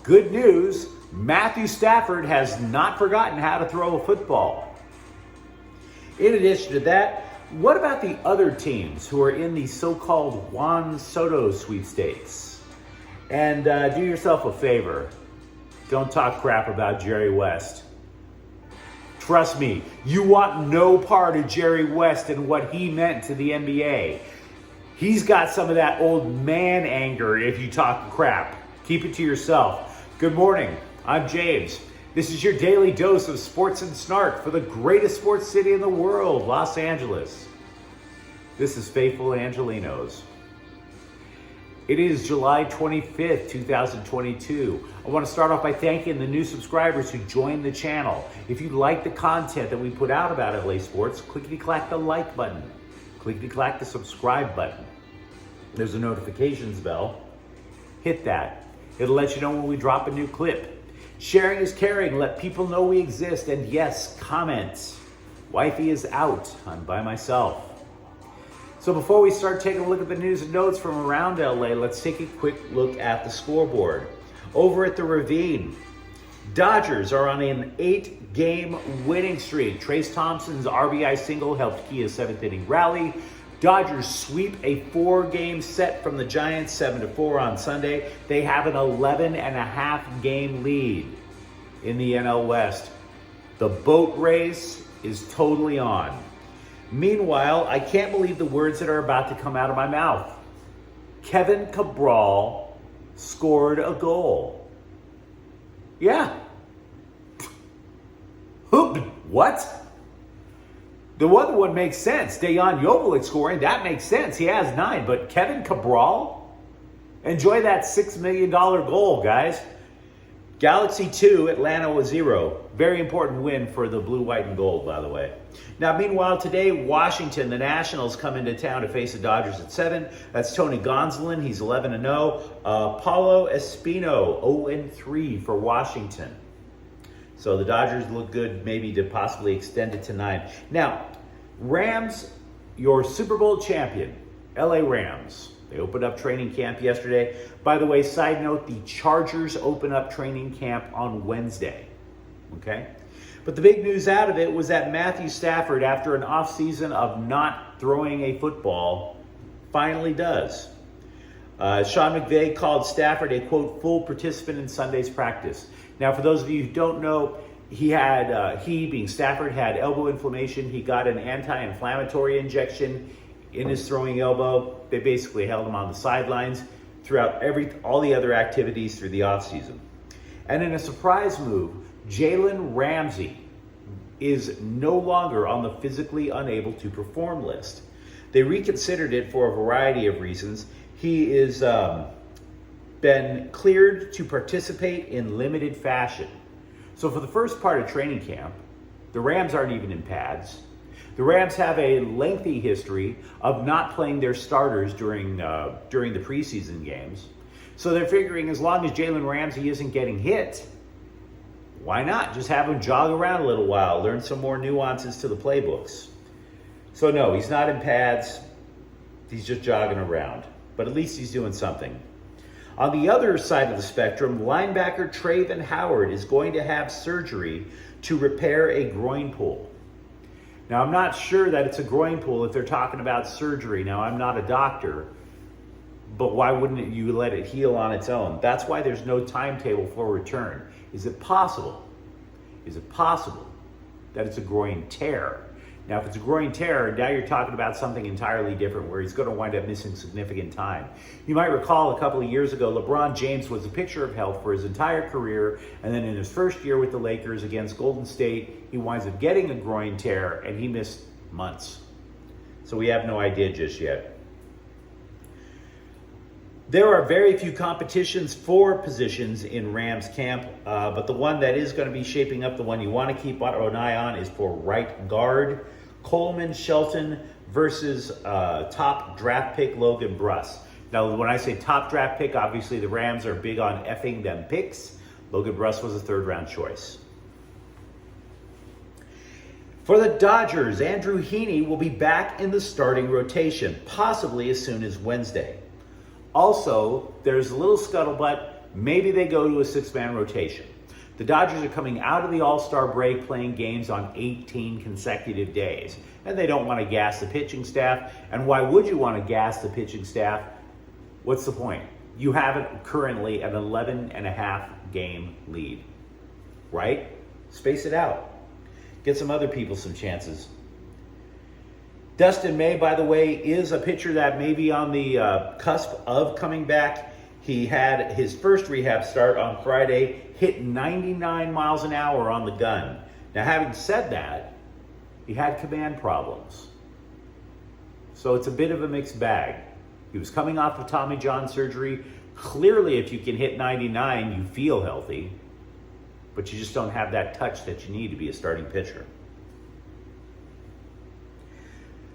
Good news, Matthew Stafford has not forgotten how to throw a football. In addition to that, what about the other teams who are in the so-called Juan Soto sweepstakes? And do yourself a favor. Don't talk crap about Jerry West. Trust me, you want no part of Jerry West and what he meant to the NBA. He's got some of that old man anger if you talk crap. Keep it to yourself. Good morning, I'm James. This is your daily dose of sports and snark for the greatest sports city in the world, Los Angeles. This is Faithful Angelenos. It is July 25th, 2022. I want to start off by thanking the new subscribers who joined the channel. If you like the content that we put out about LA sports, clickety-clack the like button. Clickety-clack the subscribe button. There's a notifications bell. Hit that. It'll let you know when we drop a new clip. Sharing is caring. Let people know we exist. And yes, comments. Wifey is out. I'm by myself. So before we start taking a look at the news and notes from around LA, let's take a quick look at the scoreboard. Over at the Ravine, Dodgers are on an 8-game winning streak. Trace Thompson's RBI single helped key a 7th-inning rally. Dodgers sweep a 4-game set from the Giants, 7-4 on Sunday. They have an 11.5-game lead in the NL West. The boat race is totally on. Meanwhile, I can't believe the words that are about to come out of my mouth. Kevin Cabral scored a goal. Yeah. What? The other one makes sense. Dejan Joveljic scoring, that makes sense. He has 9. But Kevin Cabral? Enjoy that $6 million goal, guys. Galaxy 2, Atlanta 0. Very important win for the blue, white, and gold, by the way. Now, meanwhile, today, Washington, the Nationals come into town to face the Dodgers at 7. That's Tony Gonsolin. He's 11-0. Paulo Espino, 0-3 for Washington. So the Dodgers look good, maybe to possibly extend it to 9. Now, Rams, your Super Bowl champion, LA Rams. They opened up training camp yesterday. By the way, side note, the Chargers open up training camp on Wednesday. Okay? But the big news out of it was that Matthew Stafford, after an offseason of not throwing a football, finally does. Sean McVay called Stafford a, quote, full participant in Sunday's practice. Now, for those of you who don't know, he being Stafford, had elbow inflammation. He got an anti-inflammatory injection in his throwing elbow. They basically held him on the sidelines throughout all the other activities through the offseason. And in a surprise move, Jalen Ramsey is no longer on the physically unable to perform list. They reconsidered it for a variety of reasons. He is been cleared to participate in limited fashion. So for the first part of training camp, the Rams aren't even in pads. The Rams have a lengthy history of not playing their starters during the preseason games. So they're figuring as long as Jalen Ramsey isn't getting hit, why not just have him jog around a little while, learn some more nuances to the playbooks. So no, he's not in pads. He's just jogging around. But at least he's doing something. On the other side of the spectrum, linebacker Travin Howard is going to have surgery to repair a groin pull. Now, I'm not sure that it's a groin pull if they're talking about surgery. Now, I'm not a doctor, but why wouldn't you let it heal on its own? That's why there's no timetable for return. Is it possible? Is it possible that it's a groin tear? Now, if it's a groin tear, now you're talking about something entirely different where he's going to wind up missing significant time. You might recall a couple of years ago, LeBron James was a picture of health for his entire career, and then in his first year with the Lakers against Golden State, he winds up getting a groin tear, and he missed months. So we have no idea just yet. There are very few competitions for positions in Rams camp, but the one that is going to be shaping up, the one you want to keep an eye on, is for right guard. Coleman Shelton versus top draft pick Logan Bruss. Now, when I say top draft pick, obviously the Rams are big on effing them picks. Logan Bruss was a third-round choice. For the Dodgers, Andrew Heaney will be back in the starting rotation, possibly as soon as Wednesday. Also, there's a little scuttlebutt. maybe they go to a 6-man rotation. The Dodgers are coming out of the All-Star break playing games on 18 consecutive days, and they don't want to gas the pitching staff. And why would you want to gas the pitching staff? What's the point? You have it currently an 11.5 game lead, right? Space it out. Get some other people some chances. Dustin May, by the way, is a pitcher that may be on the cusp of coming back. He had his first rehab start on Friday, hit 99 miles an hour on the gun. Now, having said that, he had command problems. So it's a bit of a mixed bag. He was coming off of Tommy John surgery. Clearly, if you can hit 99, you feel healthy. But you just don't have that touch that you need to be a starting pitcher.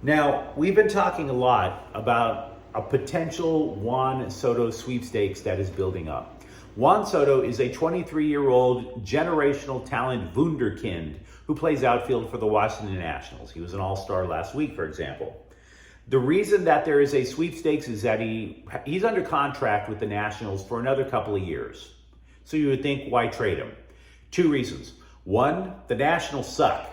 Now, we've been talking a lot about a potential Juan Soto sweepstakes that is building up. Juan Soto is a 23-year-old generational talent wunderkind who plays outfield for the Washington Nationals. He was an all-star last week, for example. The reason that there is a sweepstakes is that he's under contract with the Nationals for another couple of years. So you would think, why trade him? 2 reasons. One, the Nationals suck,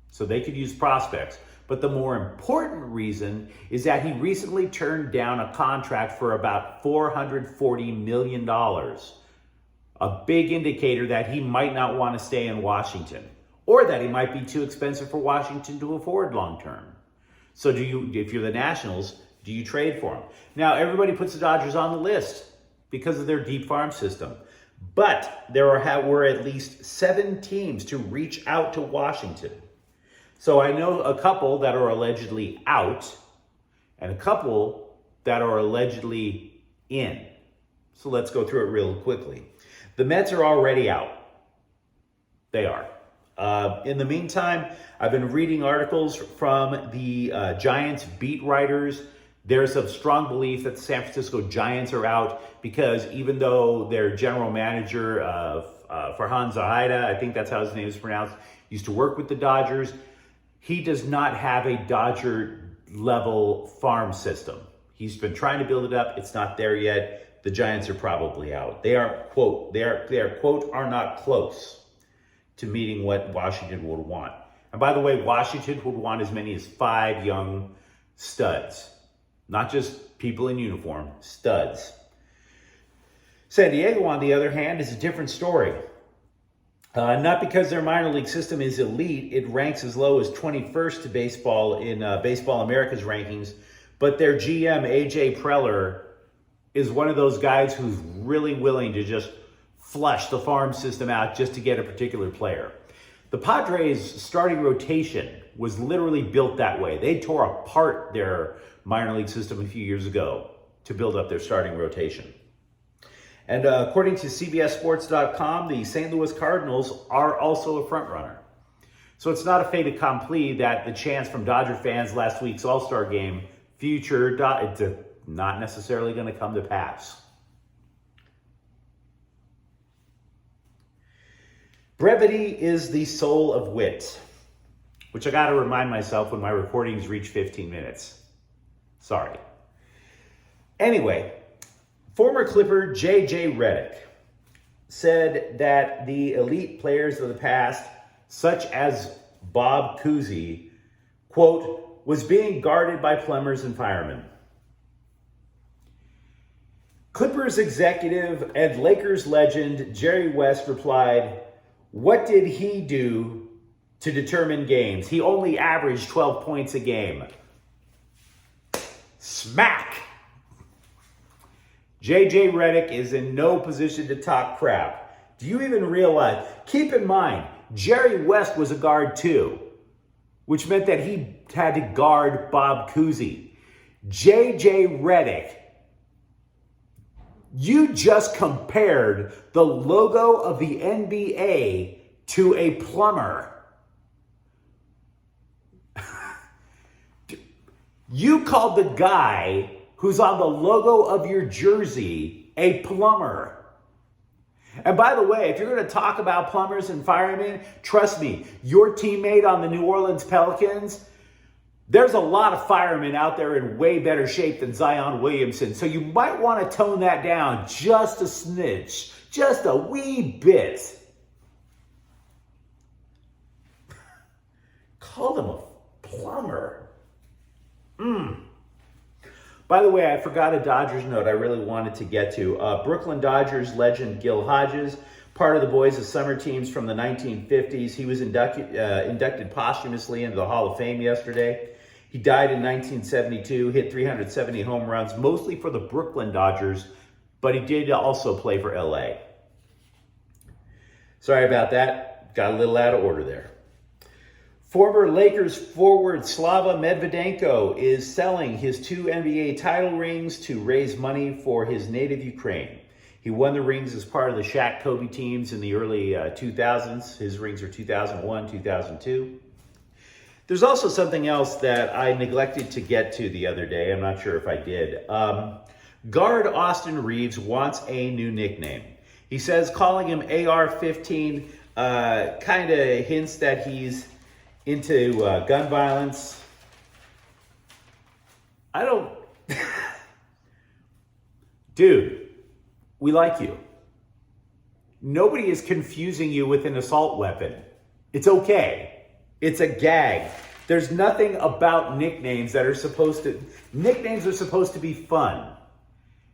so they could use prospects. But the more important reason is that he recently turned down a contract for about $440 million. A big indicator that he might not want to stay in Washington, or that he might be too expensive for Washington to afford long term. So if you're the Nationals, do you trade for him? Now, everybody puts the Dodgers on the list because of their deep farm system. But there were at least 7 teams to reach out to Washington. So I know a couple that are allegedly out and a couple that are allegedly in. So let's go through it real quickly. The Mets are already out. They are. In the meantime, I've been reading articles from the Giants beat writers. There's a strong belief that the San Francisco Giants are out because even though their general manager, Farhan Zahida, I think that's how his name is pronounced, used to work with the Dodgers, he does not have a Dodger-level farm system. He's been trying to build it up. It's not there yet. The Giants are probably out. They are, quote, are not close to meeting what Washington would want. And by the way, Washington would want as many as 5 young studs. Not just people in uniform, studs. San Diego, on the other hand, is a different story. Not because their minor league system is elite, it ranks as low as 21st to baseball in Baseball America's rankings, but their GM, AJ Preller, is one of those guys who's really willing to just flush the farm system out just to get a particular player. The Padres' starting rotation was literally built that way. They tore apart their minor league system a few years ago to build up their starting rotation. And according to CBSSports.com, the St. Louis Cardinals are also a front runner. So it's not a fait accompli that the chants from Dodger fans last week's All-Star game future, it's not necessarily going to come to pass. Brevity is the soul of wit, which I got to remind myself when my recordings reach 15 minutes. Sorry. Anyway, former Clipper J.J. Redick said that the elite players of the past, such as Bob Cousy, quote, was being guarded by plumbers and firemen. Clippers executive and Lakers legend Jerry West replied, "What did he do to determine games? He only averaged 12 points a game." Smack! J.J. Redick is in no position to talk crap. Do you even realize? Keep in mind, Jerry West was a guard too, which meant that he had to guard Bob Cousy. J.J. Redick, you just compared the logo of the NBA to a plumber. You called the guy who's on the logo of your jersey a plumber. And by the way, if you're going to talk about plumbers and firemen, trust me, your teammate on the New Orleans Pelicans, There's a lot of firemen out there in way better shape than Zion Williamson, so you might want to tone that down just a smidge, just a wee bit. Called him a plumber. By the way, I forgot a Dodgers note I really wanted to get to. Brooklyn Dodgers legend Gil Hodges, part of the Boys of Summer teams from the 1950s. He was inducted posthumously into the Hall of Fame yesterday. He died in 1972, hit 370 home runs, mostly for the Brooklyn Dodgers, but he did also play for LA. Sorry about that. Got a little out of order there. Former Lakers forward Slava Medvedenko is selling his 2 NBA title rings to raise money for his native Ukraine. He won the rings as part of the Shaq Kobe teams in the early 2000s. His rings are 2001, 2002. There's also something else that I neglected to get to the other day. I'm not sure if I did. Guard Austin Reeves wants a new nickname. He says calling him AR-15 kind of hints that he's into gun violence. I don't... Dude, we like you. Nobody is confusing you with an assault weapon. It's okay. It's a gag. There's nothing about nicknames that are supposed to... Nicknames are supposed to be fun.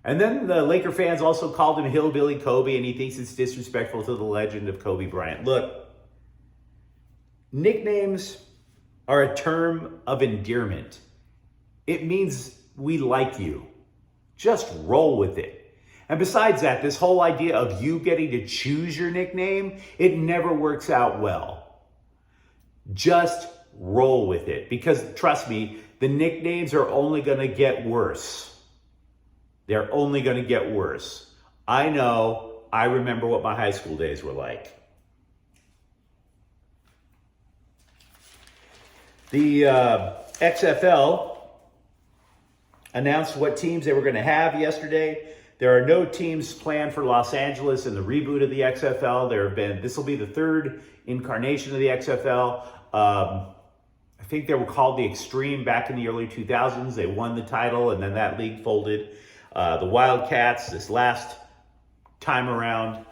And then the Laker fans also called him Hillbilly Kobe, and he thinks it's disrespectful to the legend of Kobe Bryant. Look, nicknames are a term of endearment. It means we like you. Just roll with it. And besides that, this whole idea of you getting to choose your nickname, it never works out well. Just roll with it. Because trust me, the nicknames are only going to get worse. They're only going to get worse. I know. I remember what my high school days were like. The XFL announced what teams they were going to have yesterday. There are no teams planned for Los Angeles in the reboot of the XFL. This will be the third incarnation of the XFL. I think they were called the Extreme back in the early 2000s. They won the title, and then that league folded. The Wildcats, this last time around,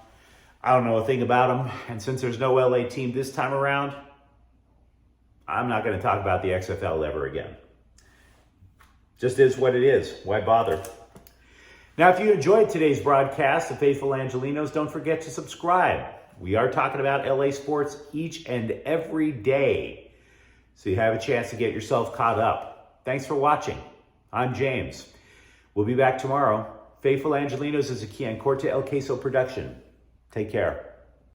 I don't know a thing about them. And since there's no LA team this time around, I'm not going to talk about the XFL ever again. Just is what it is. Why bother? Now, if you enjoyed today's broadcast of Faithful Angelenos, don't forget to subscribe. We are talking about LA sports each and every day, so you have a chance to get yourself caught up. Thanks for watching. I'm James. We'll be back tomorrow. Faithful Angelenos is a Kian Corte El Queso production. Take care.